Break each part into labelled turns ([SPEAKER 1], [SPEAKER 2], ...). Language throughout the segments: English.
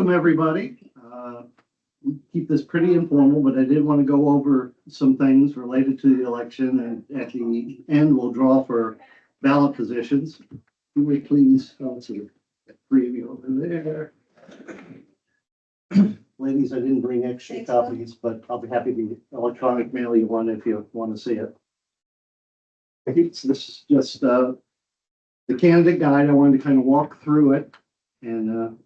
[SPEAKER 1] welcome everybody. Keep this pretty informal, but I did want to go over some things related to the election, and at the end, we'll draw for ballot positions. You would please, let's see, three of you over there. Ladies, I didn't bring extra
[SPEAKER 2] Thanks, Bill.
[SPEAKER 1] copies, but I'll be happy to electronic mail you one if you want to see it. This is just the candidate guide. I wanted to kind of walk through it and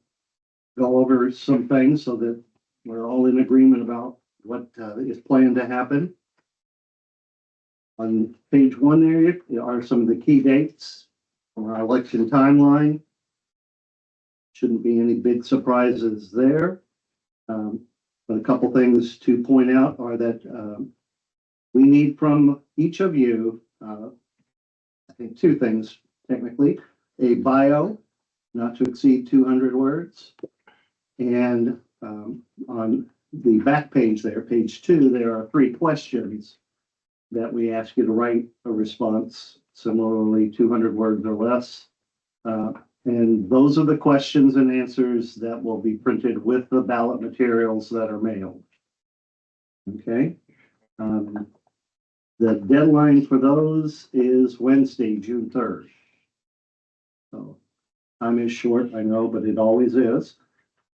[SPEAKER 1] go over some things so that we're all in agreement about what is planned to happen. On page one there are some of the key dates from our election timeline. Shouldn't be any big surprises there. But a couple things to point out are that we need from each of you, I think two things technically, a bio not to exceed 200 words. And on the back page there, page 2, there are 3 questions that we ask you to write a response, similarly 200 words or less. And those are the questions and answers that will be printed with the ballot materials that are mailed. Okay. The deadline for those is Wednesday, June 3rd. So time is short, I know, but it always is.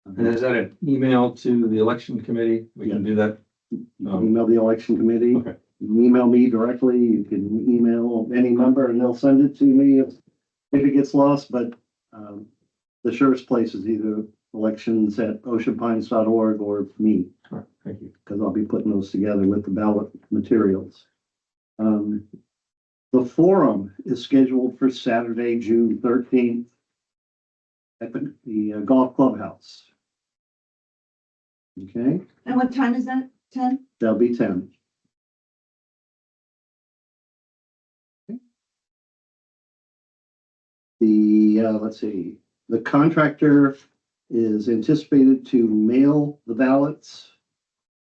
[SPEAKER 3] And is that an email to the election committee? We can do that.
[SPEAKER 1] You can email the election committee.
[SPEAKER 3] Okay.
[SPEAKER 1] You can email me directly. You can email any member and they'll send it to me if it gets lost. But the surest place is either elections@oceanpines.org or me,
[SPEAKER 3] All right, thank you.
[SPEAKER 1] because I'll be putting those together with the ballot materials. The forum is scheduled for Saturday, June 13th at the golf clubhouse. Okay,
[SPEAKER 2] And what time is that? 10?
[SPEAKER 1] that'll be 10. Let's see, the contractor is anticipated to mail the ballots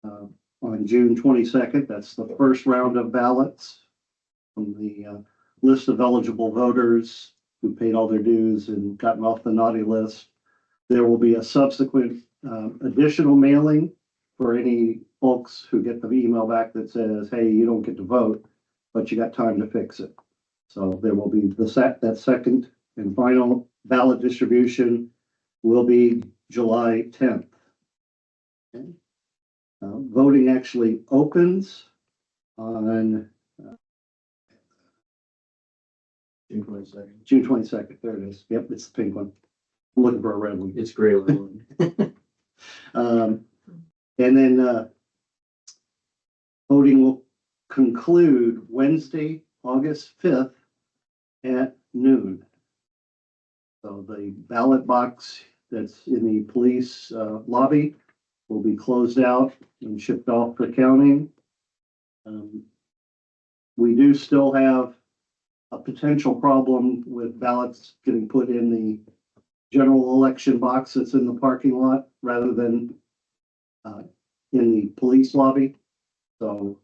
[SPEAKER 1] on June 22nd. That's the first round of ballots from the list of eligible voters who paid all their dues and gotten off the naughty list. There will be a subsequent additional mailing for any folks who get the email back that says, hey, you don't get to vote, but you got time to fix it. So there will be that second and final ballot distribution will be July 10th. Okay. Voting actually opens on
[SPEAKER 3] June 22nd.
[SPEAKER 1] June 22nd. There it is. Yep, it's the pink one. I'm looking for a red one.
[SPEAKER 3] It's gray.
[SPEAKER 1] And then voting will conclude Wednesday, August 5th at noon. So the ballot box that's in the police lobby will be closed out and shipped off for counting. We do still have a potential problem with ballots getting put in the general election box that's in the parking lot rather than in the police lobby. So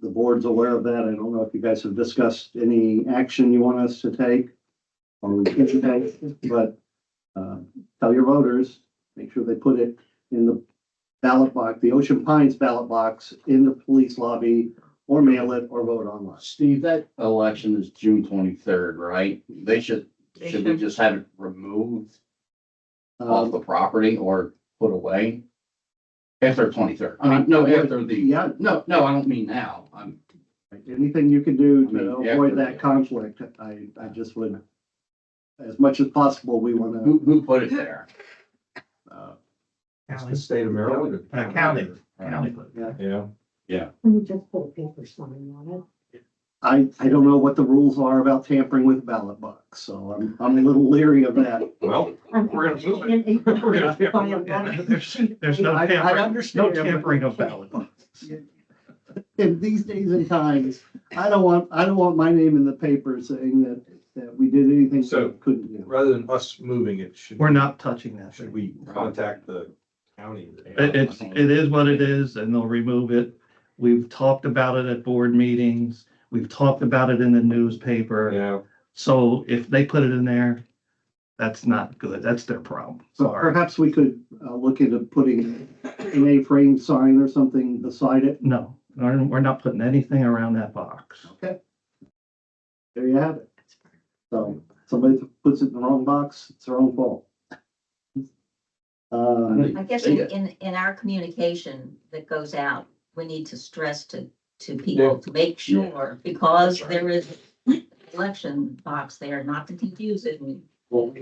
[SPEAKER 1] the board's aware of that. I don't know if you guys have discussed any action you want us to take or we can take, but tell your voters, make sure they put it in the ballot box, the Ocean Pines ballot box in the police lobby, or mail it or vote online.
[SPEAKER 4] Steve, that election is June 23rd, right? Should we just have it removed off the property or put away? After 23rd. I mean, no, after the,
[SPEAKER 1] Yeah,
[SPEAKER 4] no, I don't mean now.
[SPEAKER 1] anything you can do
[SPEAKER 4] I mean,
[SPEAKER 1] to
[SPEAKER 4] after
[SPEAKER 1] avoid
[SPEAKER 4] the-
[SPEAKER 1] that conflict, I just would, as much as possible, we want to.
[SPEAKER 4] Who put it there?
[SPEAKER 3] It's the state of Maryland.
[SPEAKER 5] County.
[SPEAKER 3] Yeah.
[SPEAKER 6] You just put a paper sign on
[SPEAKER 1] I don't know what the rules are about tampering with ballot box, so I'm a little leary of that.
[SPEAKER 3] Well,
[SPEAKER 6] it.
[SPEAKER 3] we're gonna move it. We're gonna tamper with it.
[SPEAKER 5] There's no
[SPEAKER 1] I
[SPEAKER 5] tampering, no
[SPEAKER 1] understand.
[SPEAKER 5] tampering of ballot boxes.
[SPEAKER 1] In these days and times, I don't want my name in the paper saying that we did anything
[SPEAKER 3] So-
[SPEAKER 1] we couldn't do.
[SPEAKER 3] Rather than us moving it,
[SPEAKER 5] We're not touching that.
[SPEAKER 3] should we contact the county?
[SPEAKER 5] It is what it is, and they'll remove it. We've talked about it at board meetings. We've talked about it in the newspaper.
[SPEAKER 3] Yeah,
[SPEAKER 5] So if they put it in there, That's not good. That's their problem.
[SPEAKER 1] So
[SPEAKER 5] Sorry.
[SPEAKER 1] perhaps we could, look into putting an A-frame sign or something beside it.
[SPEAKER 5] No, we're not putting anything around that box.
[SPEAKER 1] Okay. There you have it. So somebody puts it in the wrong box, it's their own fault.
[SPEAKER 2] I guess in our communication that goes out, we need to stress to people to make sure, because there is an election box there, not to confuse it.
[SPEAKER 1] Well,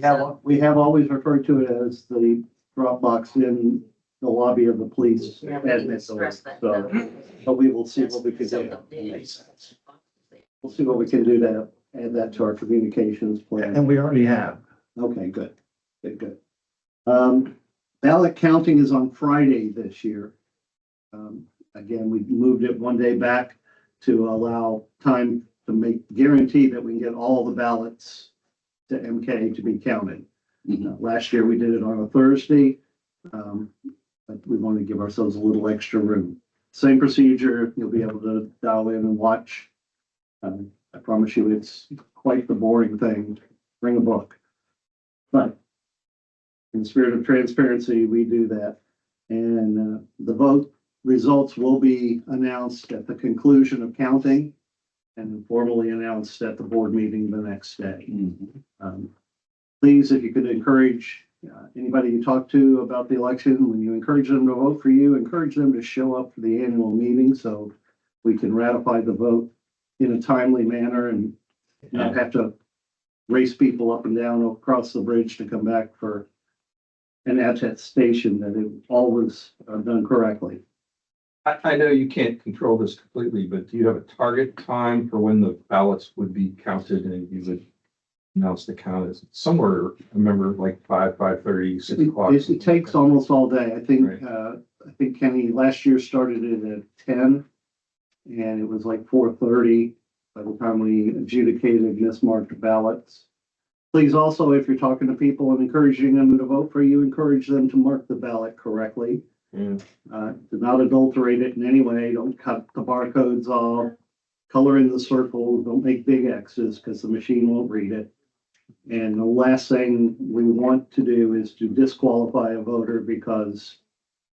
[SPEAKER 1] we have always referred to it as the drop box in the lobby of the police.
[SPEAKER 2] Yeah, we need to
[SPEAKER 1] admin
[SPEAKER 2] stress
[SPEAKER 1] building.
[SPEAKER 2] that.
[SPEAKER 1] So, but we will see what we can do. We'll see what we can do to add that to our communications plan.
[SPEAKER 5] And we already have.
[SPEAKER 1] Okay, good, good. Ballot counting is on Friday this year. Again, we moved it one day back to allow time to guarantee that we can get all the ballots to MK to be counted. Last year, we did it on a Thursday. But we want to give ourselves a little extra room. Same procedure, you'll be able to dial in and watch. I promise you, it's quite the boring thing. Bring a book. But in the spirit of transparency, we do that. And the vote results will be announced at the conclusion of counting and formally announced at the board meeting the next day. Please, if you could encourage anybody you talk to about the election, when you encourage them to vote for you, encourage them to show up for the annual meeting so we can ratify the vote in a timely manner and not have to race people up and down across the bridge to come back for an attestation that it all was done correctly.
[SPEAKER 3] I know you can't control this completely, but do you have a target time for when the ballots would be counted and you would announce the count? Is somewhere, I remember like 5:30, 6 o'clock.
[SPEAKER 1] It takes almost all day. I think,
[SPEAKER 3] Right.
[SPEAKER 1] I think Kenny last year started it at 10 and it was like 4:30 by the time we adjudicated mismarked ballots. Please also, if you're talking to people and encouraging them to vote for you, encourage them to mark the ballot correctly.
[SPEAKER 3] Yeah.
[SPEAKER 1] Do not adulterate it in any way. Don't cut the barcodes off, color in the circles, don't make big X's because the machine won't read it. And the last thing we want to do is to disqualify a voter because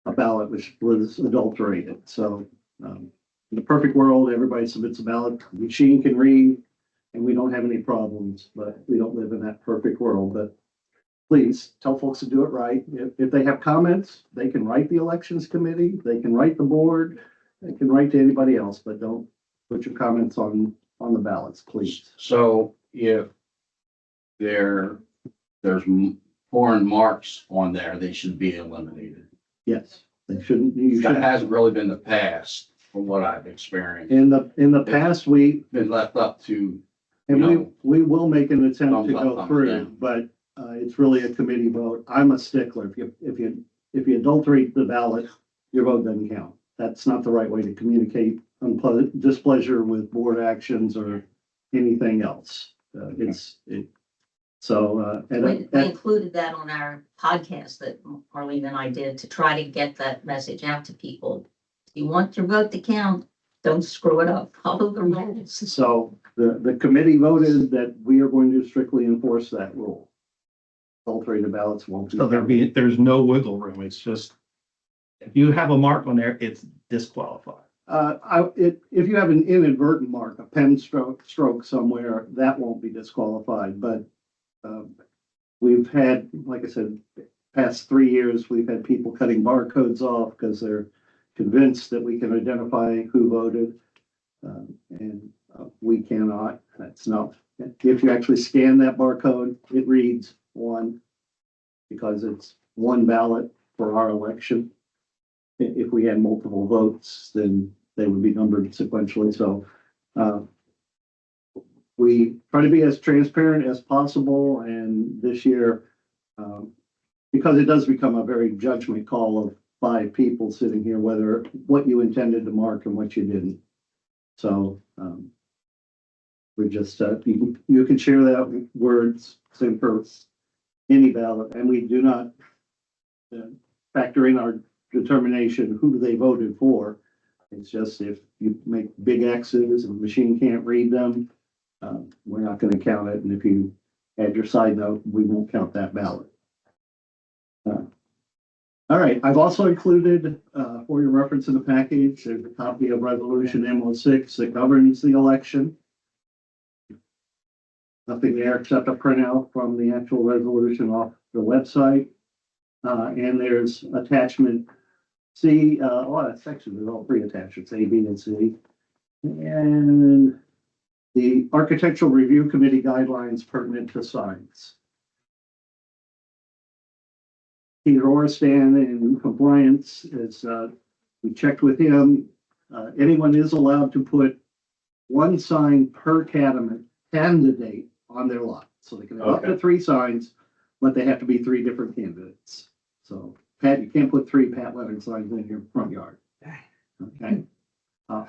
[SPEAKER 1] a ballot was adulterated. So, in the perfect world, everybody submits a ballot, the machine can read, and we don't have any problems, but we don't live in that perfect world. But please tell folks to do it right. If they have comments, they can write the elections committee, they can write the board, they can write to anybody else, but don't put your comments on the ballots, please.
[SPEAKER 4] So if there's foreign marks on there, they should be eliminated.
[SPEAKER 1] Yes, they shouldn't, you
[SPEAKER 4] That
[SPEAKER 1] should.
[SPEAKER 4] hasn't really been the past from what I've experienced.
[SPEAKER 1] In the past, we,
[SPEAKER 4] Been left up to,
[SPEAKER 1] and we will make an attempt
[SPEAKER 4] Thumbs
[SPEAKER 1] to
[SPEAKER 4] up,
[SPEAKER 1] go
[SPEAKER 4] thumbs
[SPEAKER 1] through,
[SPEAKER 4] down.
[SPEAKER 1] but it's really a committee vote. I'm a stickler. If you adulterate the ballot, your vote doesn't count. That's not the right way to communicate displeasure with board actions or anything else.
[SPEAKER 2] We included that on our podcast that Marlene and I did to try to get that message out to people. If you want your vote to count, don't screw it up. Follow the rules.
[SPEAKER 1] So the committee voted that we are going to strictly enforce that rule. Adulterated ballots won't be.
[SPEAKER 5] So there's no wiggle room. It's just, if you have a mark on there, it's disqualified.
[SPEAKER 1] If you have an inadvertent mark, a pen stroke somewhere, that won't be disqualified, but we've had, like I said, past 3 years, we've had people cutting barcodes off because they're convinced that we can identify who voted. And we cannot. That's not, if you actually scan that barcode, it reads one because it's one ballot for our election. If we had multiple votes, then they would be numbered sequentially. So we try to be as transparent as possible. And this year, because it does become a very judgment call of 5 people sitting here, whether what you intended to mark and what you didn't. So we just, you can share that with words, same for any ballot, and we do not factor in our determination who they voted for. It's just if you make big X's and the machine can't read them, we're not going to count it. And if you add your side note, we won't count that ballot. All right, I've also included, for your reference in the package, there's a copy of resolution M06 that governs the election. Nothing there except a printout from the actual resolution off the website. And there's attachment C, that's actually, there's all three attachments, A, B, and C. And the Architectural Review Committee guidelines pertinent to signs. Peter Orstan in compliance is, we checked with him. Anyone is allowed to put one sign per candidate on their lot. So they can have up to
[SPEAKER 4] Okay.
[SPEAKER 1] 3 signs, but they have to be 3 different candidates. So Pat, you can't put 3 Pat Leonard signs in your front yard. Okay.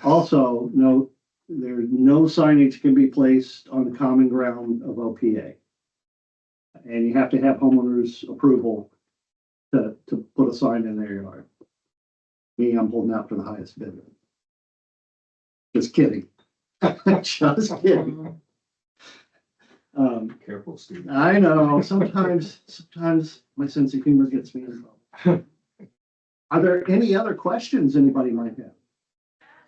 [SPEAKER 1] Also, note, there's no signage can be placed on common ground of OPA. And you have to have homeowners' approval to put a sign in their yard. Me, I'm holding out for the highest bidder. Just kidding. Just kidding.
[SPEAKER 3] Careful, Steve.
[SPEAKER 1] I know, sometimes my sense of humor gets me in trouble. Are there any other questions anybody might have?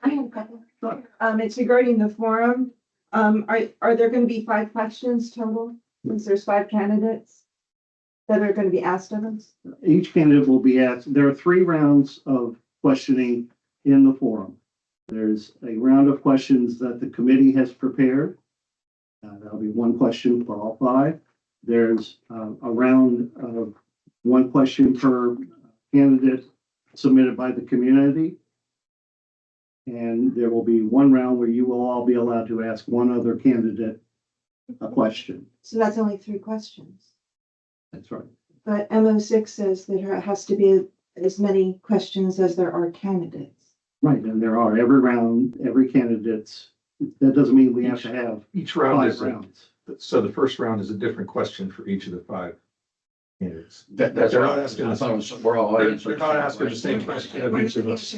[SPEAKER 6] I have a couple.
[SPEAKER 1] Sure.
[SPEAKER 6] It's regarding the forum. Are there gonna be 5 questions total, since there's 5 candidates that are gonna be asked of us?
[SPEAKER 1] Each candidate will be asked, there are 3 rounds of questioning in the forum. There's a round of questions that the committee has prepared. That'll be 1 question for all 5. There's a round of 1 question per candidate submitted by the community. And there will be 1 round where you will all be allowed to ask 1 other candidate a question.
[SPEAKER 6] So that's only 3 questions.
[SPEAKER 1] That's right.
[SPEAKER 6] But M06 says that there has to be as many questions as there are candidates.
[SPEAKER 1] Right, and there are every round, every candidate's, that doesn't mean we have to have
[SPEAKER 3] Each round
[SPEAKER 1] 5
[SPEAKER 3] is,
[SPEAKER 1] rounds.
[SPEAKER 3] so the first round is a different question for each of the 5 candidates.
[SPEAKER 4] That's
[SPEAKER 3] They're
[SPEAKER 4] right.
[SPEAKER 3] not asking
[SPEAKER 4] I
[SPEAKER 3] us-
[SPEAKER 4] thought it was, we're all.
[SPEAKER 3] They're not asking the same question of each of us.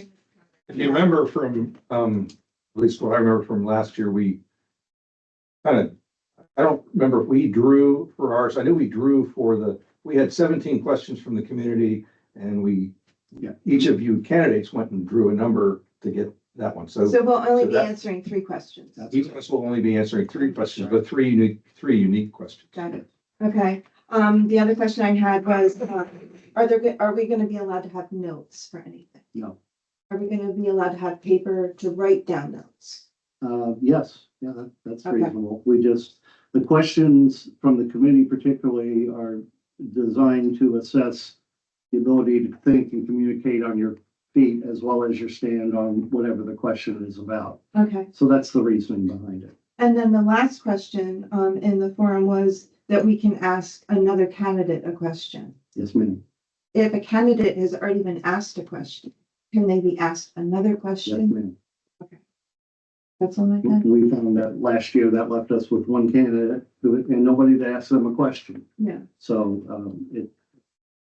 [SPEAKER 3] If you remember from, at least what I remember from last year, we kind of, I don't remember if we drew for ours. I knew we drew for we had 17 questions from the community and each of you candidates went and drew a number to get that one. So
[SPEAKER 6] So we'll only
[SPEAKER 3] so
[SPEAKER 6] be
[SPEAKER 3] that-
[SPEAKER 6] answering 3 questions.
[SPEAKER 3] each of us will only be answering 3 questions, but three unique questions.
[SPEAKER 6] Got it. Okay. The other question I had was, are we gonna be allowed to have notes for anything?
[SPEAKER 1] No.
[SPEAKER 6] Are we gonna be allowed to have paper to write down notes?
[SPEAKER 1] Yes, yeah, that's
[SPEAKER 6] Okay.
[SPEAKER 1] reasonable. The questions from the committee particularly are designed to assess the ability to think and communicate on your feet as well as your stand on whatever the question is about.
[SPEAKER 6] Okay.
[SPEAKER 1] So that's the reasoning behind it.
[SPEAKER 6] And then the last question, in the forum was that we can ask another candidate a question.
[SPEAKER 1] Yes, ma'am.
[SPEAKER 6] If a candidate has already been asked a question, can they be asked another
[SPEAKER 1] Yes,
[SPEAKER 6] question?
[SPEAKER 1] ma'am.
[SPEAKER 6] That's all I had.
[SPEAKER 1] We found that last year that left us with 1 candidate and nobody to ask them a question.
[SPEAKER 6] Yeah.
[SPEAKER 1] So,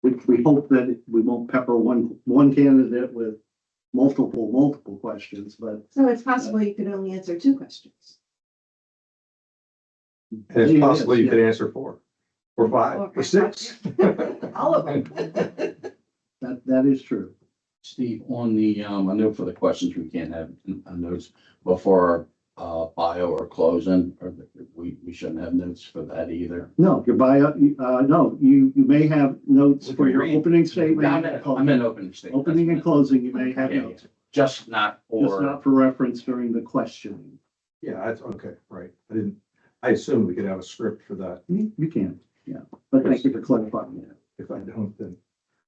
[SPEAKER 1] we hope that we won't pepper one candidate with multiple questions, but
[SPEAKER 6] So it's possible you could only answer 2 questions.
[SPEAKER 3] And it's
[SPEAKER 1] It
[SPEAKER 3] possible
[SPEAKER 1] is,
[SPEAKER 3] you
[SPEAKER 1] yeah.
[SPEAKER 3] could answer 4 or 5
[SPEAKER 6] Or
[SPEAKER 3] or 6.
[SPEAKER 6] All of them.
[SPEAKER 1] that is true.
[SPEAKER 4] Steve, on the, I know for the questions, we can't have notes before bio or closing, or we shouldn't have notes for that either.
[SPEAKER 1] No, your bio, no, you may have notes
[SPEAKER 3] We
[SPEAKER 1] for
[SPEAKER 3] can
[SPEAKER 1] your
[SPEAKER 3] read.
[SPEAKER 1] opening statement.
[SPEAKER 4] I'm in opening statement.
[SPEAKER 1] Opening and closing, you may have
[SPEAKER 4] Yeah,
[SPEAKER 1] notes,
[SPEAKER 4] Just not
[SPEAKER 1] just
[SPEAKER 4] for,
[SPEAKER 1] not for reference during the questioning.
[SPEAKER 3] Yeah, that's okay, right. I assumed we could have a script for that.
[SPEAKER 1] You can, yeah, but thank you for clarifying that.
[SPEAKER 3] If I don't, then.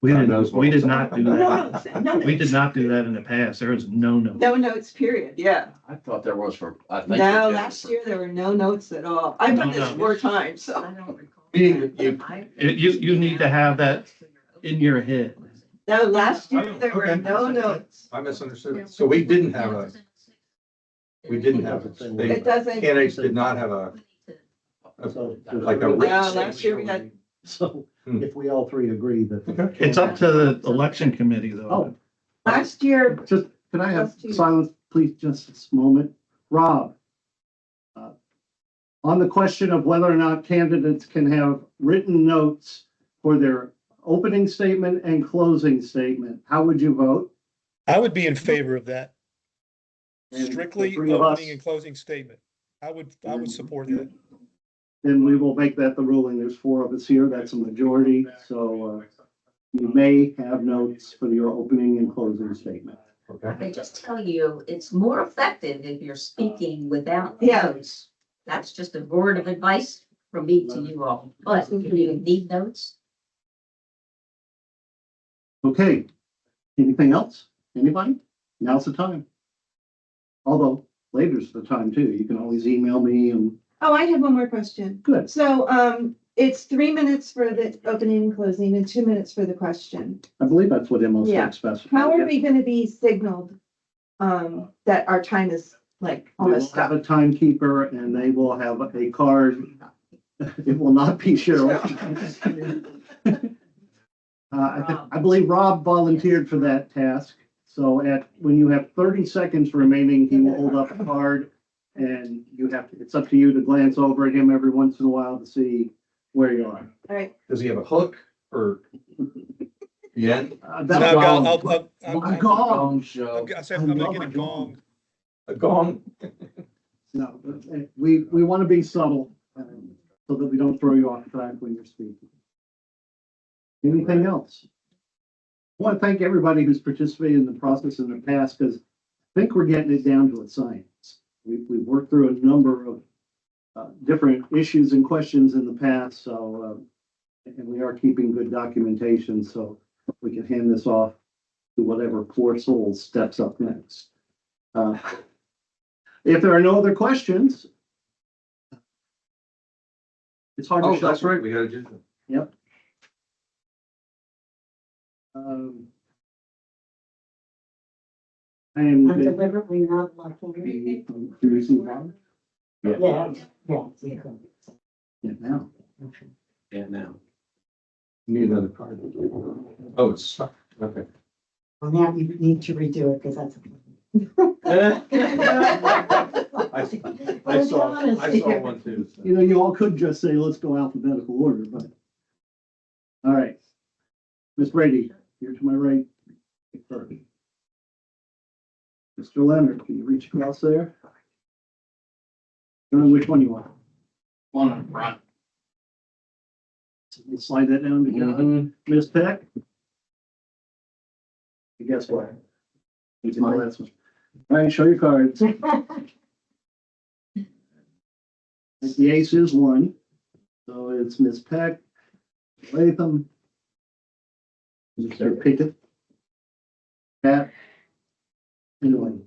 [SPEAKER 5] We
[SPEAKER 3] God knows
[SPEAKER 5] did, we
[SPEAKER 3] what
[SPEAKER 5] did
[SPEAKER 3] was
[SPEAKER 5] not do
[SPEAKER 3] on.
[SPEAKER 5] that. We did not do that in the past. There was no note.
[SPEAKER 7] No notes, period, yeah.
[SPEAKER 4] I thought there was for, I think.
[SPEAKER 7] No, last year there were no notes at all. I've done this
[SPEAKER 5] No.
[SPEAKER 7] 4 times, so.
[SPEAKER 2] I don't recall.
[SPEAKER 3] Meaning you
[SPEAKER 5] need to have that in your head.
[SPEAKER 7] No, last year
[SPEAKER 3] Oh,
[SPEAKER 7] there were
[SPEAKER 3] okay.
[SPEAKER 7] no notes.
[SPEAKER 3] I misunderstood. So we didn't have a,
[SPEAKER 7] It doesn't,
[SPEAKER 3] candidates did not have
[SPEAKER 1] So,
[SPEAKER 3] like a.
[SPEAKER 7] No, last year we had-
[SPEAKER 1] So
[SPEAKER 3] Hmm.
[SPEAKER 1] if we all 3 agree that.
[SPEAKER 5] It's up to the election committee though.
[SPEAKER 1] Oh,
[SPEAKER 7] last year,
[SPEAKER 1] just, can I have
[SPEAKER 7] Let's do-
[SPEAKER 1] silence, please, just this moment? Rob. On the question of whether or not candidates can have written notes for their opening statement and closing statement, how would you vote?
[SPEAKER 8] I would be in favor of that.
[SPEAKER 1] And the
[SPEAKER 8] Strictly
[SPEAKER 1] three of us-
[SPEAKER 8] opening and closing statement. I would support that.
[SPEAKER 1] Then we will make that the ruling. There's four of us here. That's a majority. So you may have notes for your opening and closing statement.
[SPEAKER 3] Okay.
[SPEAKER 2] I just tell you, it's more effective if you're speaking without
[SPEAKER 6] Yeah.
[SPEAKER 2] notes. That's just a word of advice from me to you all, but if you need notes,
[SPEAKER 1] Okay. Anything else? Anybody? Now's the time. Although later's the time too. You can always email me and
[SPEAKER 6] Oh, I have one more question.
[SPEAKER 1] good.
[SPEAKER 6] So, it's 3 minutes for the opening and closing and 2 minutes for the question.
[SPEAKER 1] I believe that's what MO
[SPEAKER 6] Yeah.
[SPEAKER 1] specifies.
[SPEAKER 6] How are we gonna be signaled, that our time is like
[SPEAKER 1] We will
[SPEAKER 6] almost
[SPEAKER 1] have
[SPEAKER 6] up?
[SPEAKER 1] a timekeeper and they will have a card. It will not be Cheryl. I believe Rob volunteered for that task. So when you have 30 seconds remaining, he will hold up a card and it's up to you to glance over at him every once in a while to see where you are.
[SPEAKER 6] All right,
[SPEAKER 3] Does he have a hook or? The end?
[SPEAKER 1] That-
[SPEAKER 8] No,
[SPEAKER 4] gong.
[SPEAKER 8] I'm
[SPEAKER 1] Gong.
[SPEAKER 4] Show.
[SPEAKER 8] I said, I'm gonna get a gong.
[SPEAKER 3] A gong?
[SPEAKER 1] No, we want to be subtle, so that we don't throw you off track when you're speaking. Anything else? I want to thank everybody who's participated in the process in the past, because I think we're getting it down to a science. We've worked through a number of different issues and questions in the past, so, and we are keeping good documentation, so we can hand this off to whatever poor soul steps up next. If there are no other questions, it's hard to.
[SPEAKER 3] Oh, that's
[SPEAKER 1] shuffle.
[SPEAKER 3] right. We gotta do that.
[SPEAKER 1] Yep. I am.
[SPEAKER 9] I'm deliberately not looking.
[SPEAKER 1] Do you see one?
[SPEAKER 9] Yeah, yeah.
[SPEAKER 1] Yeah, now.
[SPEAKER 4] Yeah, now.
[SPEAKER 3] Need another card. Oh, it's stuck. Okay.
[SPEAKER 9] Well, now you need to redo it because that's.
[SPEAKER 3] I saw one too. so.
[SPEAKER 1] You know, you all could just say, let's go alphabetical order, but. All right. Ms. Brady, here to my right. First. Mr. Leonard, can you reach across there? Which one you want?
[SPEAKER 4] One in front.
[SPEAKER 1] We'll slide that down to
[SPEAKER 4] Mhm.
[SPEAKER 1] Ms. Peck. And guess what? It's my last one. All right, show your cards. The ace is one, so it's Ms. Peck, Latham, Mr. Pickett, Pat, and Elaine.